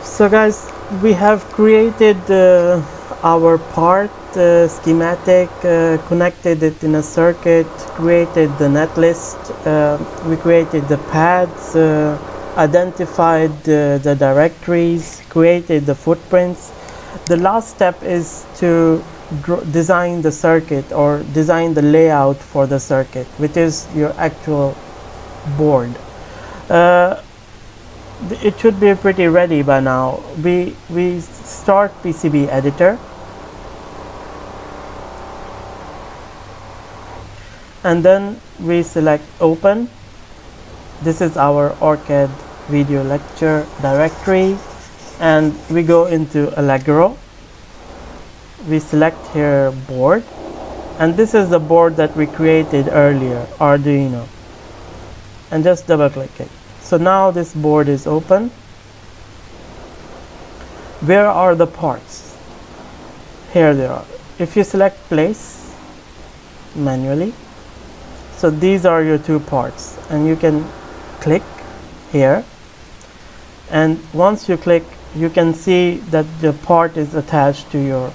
So guys, we have created our part schematic, connected it in a circuit, created the netlist, we created the pads, identified the directories, created the footprints. The last step is to design the circuit or design the layout for the circuit, which is your actual board. It should be pretty ready by now. We start PCB editor, and then we select open. This is our OrCAD video lecture directory, and we go into Allegro. We select here board, and this is the board that we created earlier, Arduino, and just double click it. So now this board is open. Where are the parts? Here they are. If you select place manually, so these are your two parts, and you can click here, and once you click, you can see that the part is attached to your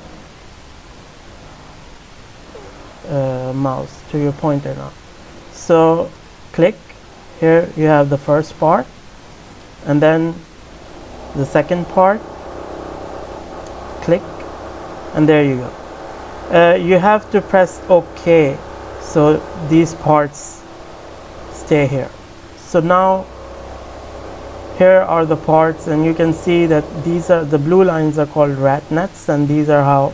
mouse, to your pointer now. So click. Here you have the first part, and then the second part. Click, and there you go. You have to press OK, so these parts stay here. So now here are the parts, and you can see that these are the blue lines are called rat nets, and these are how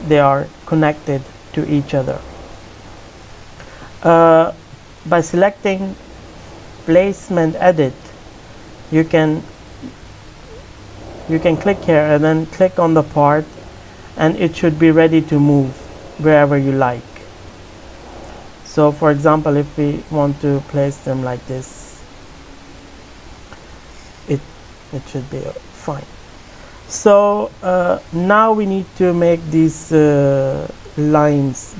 they are connected to each other. By selecting placement edit, you can click here and then click on the part, and it should be ready to move wherever you like. So for example, if we want to place them like this, it should be fine. So now we need to make these lines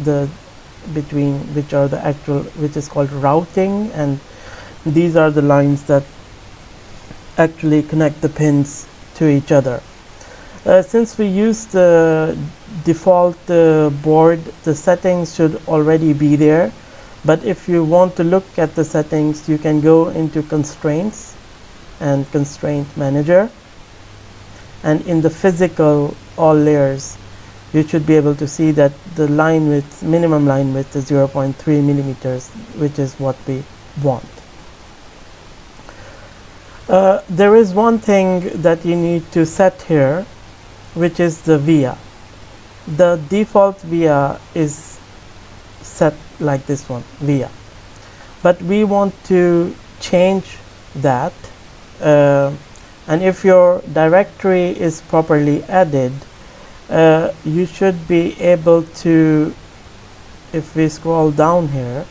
between, which are the actual, which is called routing, and these are the lines that actually connect the pins to each other. Since we use the default board, the settings should already be there, but if you want to look at the settings, you can go into constraints and constraint manager, and in the physical all layers you should be able to see that the line width, minimum line width, is 0.3 millimeters, which is what we want. There is one thing that you need to set here, which is the via. The default via is set like this one, via, but we want to change that, and if your directory is properly added, you should be able to, if we scroll down here,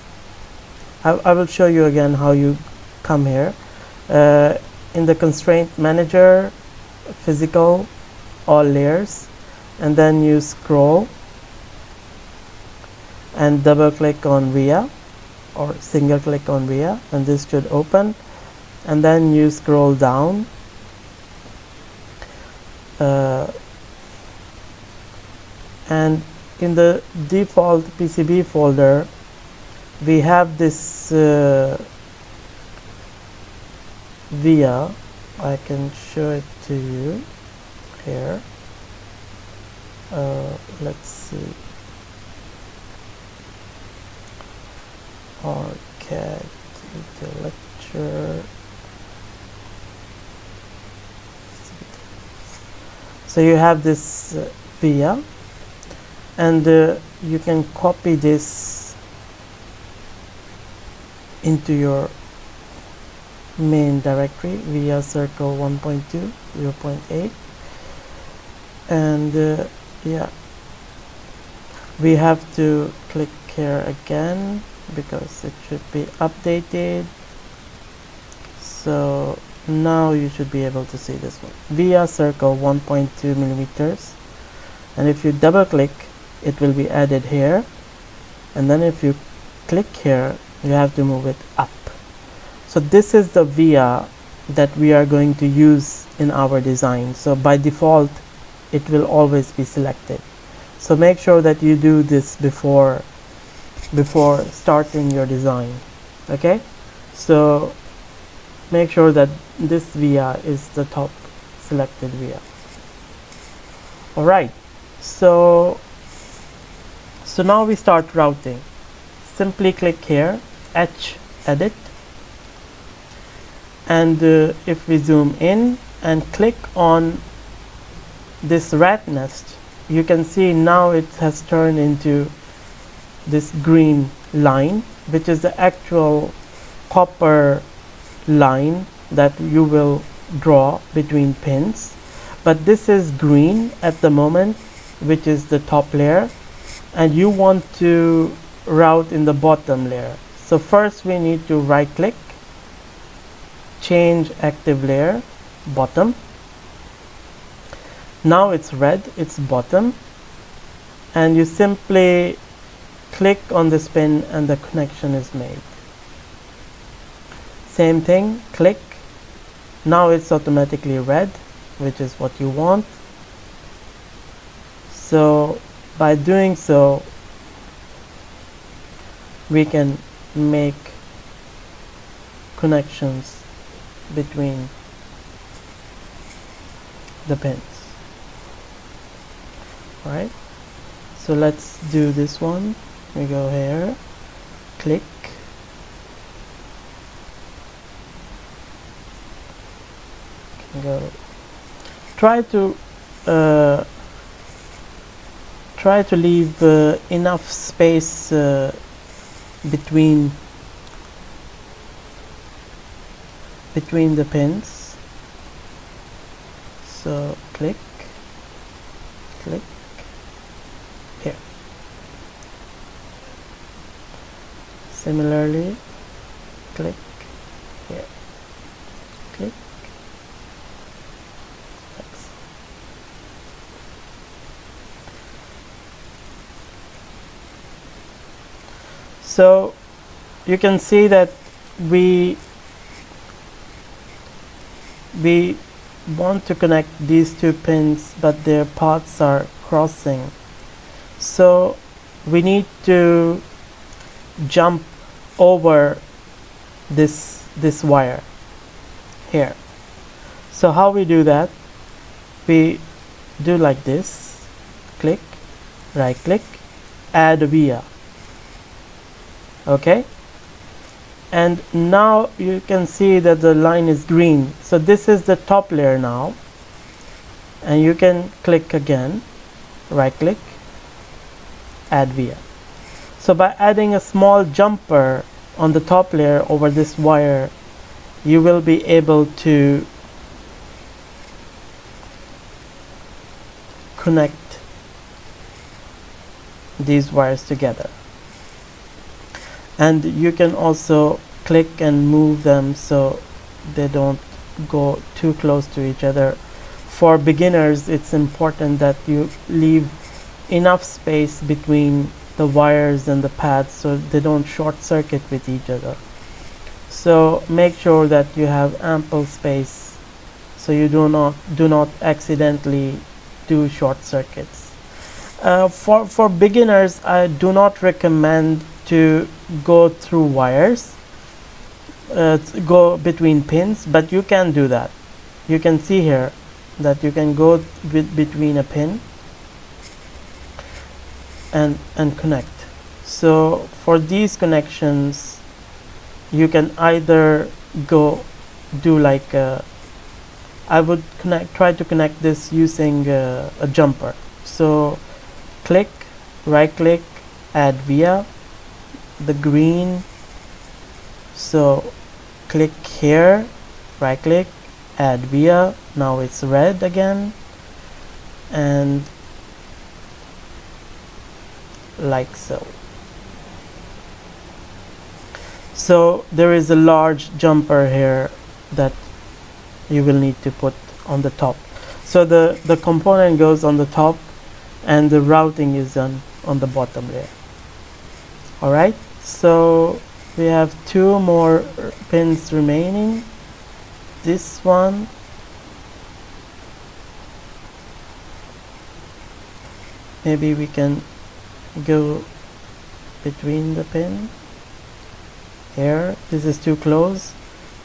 I will show you again how you come here. In the constraint manager, physical, all layers, and then you scroll and double click on via, or single click on via, and this should open, and then you scroll down, and in the default PCB folder we have this via. I can show it to you here. Let's see, OrCAD video lecture. So you have this via, and you can copy this into your main directory via circle 1.2 0.8, and yeah, we have to click here again because it should be updated. So now you should be able to see this one, via circle 1.2 millimeters, and if you double click, it will be added here, and then if you click here, you have to move it up. So this is the via that we are going to use in our design. So by default it will always be selected. So make sure that you do this before starting your design. Okay, so make sure that this via is the top selected via. Alright, so now we start routing. Simply click here, H edit, and if we zoom in and click on this rat nest, you can see now it has turned into this green line, which is the actual copper line that you will draw between pins. But this is green at the moment, which is the top layer, and you want to route in the bottom layer. So first we need to right click, change active layer, bottom. Now it's red, it's bottom, and you simply click on this pin and the connection is made. Same thing, click. Now it's automatically red, which is what you want. So by doing so, we can make connections between the pins. Alright, so let's do this one. We go here, click, go. Try to leave enough space between the pins. So click, here. Similarly, click here, click. Thanks. So you can see that we want to connect these two pins, but their paths are crossing. So we need to jump over this wire here. So how we do that? We do like this, click, right click, add via. Okay, and now you can see that the line is green. So this is the top layer now, and you can click again, right click, add via. So by adding a small jumper on the top layer over this wire, you will be able to connect these wires together. And you can also click and move them so they don't go too close to each other. For beginners, it's important that you leave enough space between the wires and the pads so they don't short circuit with each other. So make sure that you have ample space so you do not accidentally do short circuits. For beginners, I do not recommend to go through wires, go between pins, but you can do that. You can see here that you can go between a pin and connect. So for these connections, you can either do like I would try to connect this using a jumper. So click, right click, add via, the green. So click here, right click, add via. Now it's red again, and like so. So there is a large jumper here that you will need to put on the top. So the component goes on the top and the routing is done on the bottom layer. Alright, so we have two more pins remaining. this one, maybe we can go between the pin here. This is too close,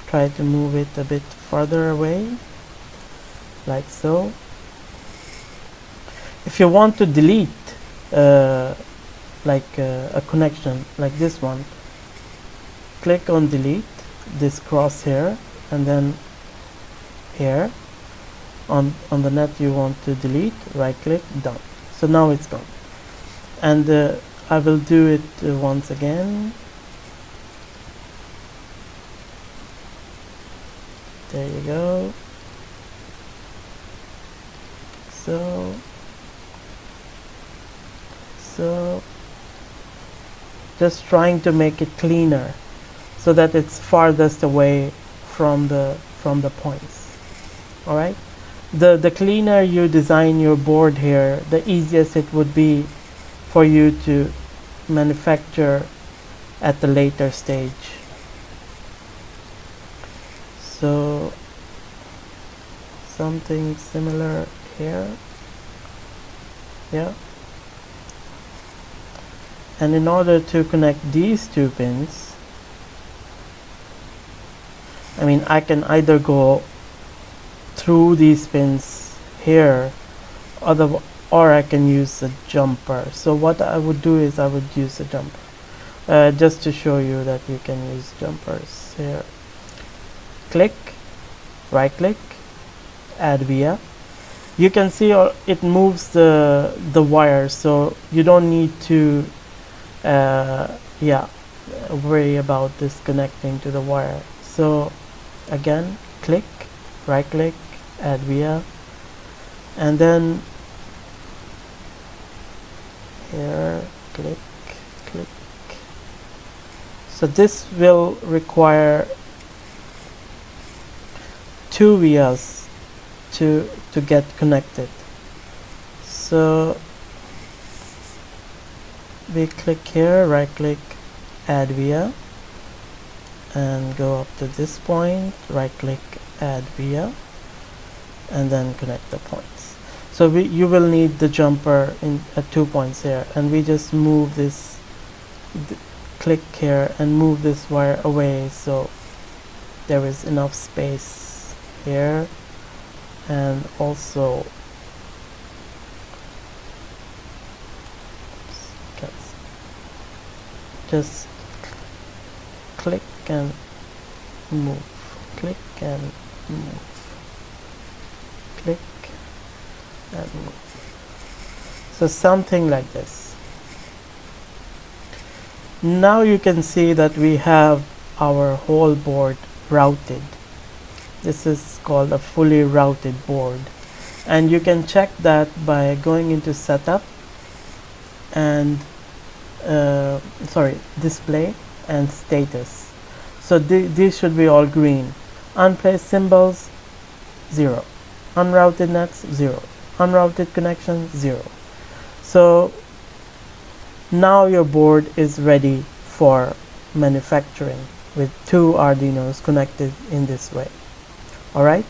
try to move it a bit farther away, like so. If you want to delete a connection like this one, click on delete, this cross here, and then here on the net you want to delete, right click, done. So now it's gone. And I will do it once again. There you go. So just trying to make it cleaner so that it's farthest away from the points. All right, the cleaner you design your board here, the easiest it would be for you to manufacture at the later stage. So something similar here. Yeah. And in order to connect these two pins, I mean, I can either go through these pins here, or I can use a jumper. So what I would do is I would use a jumper, just to show you that you can use jumpers here. Click, right click, add via. You can see it moves the wire, so you don't need to worry about disconnecting to the wire. So again, click, right click, add via, and then here, click. So this will require two vias to get connected. So we click here, right click, add via, and go up to this point, right click, add via, and then connect the points. So you will need the jumper at 2 points here, and we just move this, click here and move this wire away so there is enough space here. And also just click and move, click and move, click and move. So something like this. Now you can see that we have our whole board routed. This is called a fully routed board, and you can check that by going into setup and display and status. So these should be all green. Unplaced symbols 0, unrouted nets 0, unrouted connections 0. So now your board is ready for manufacturing with 2 Arduinos connected in this way. Alright,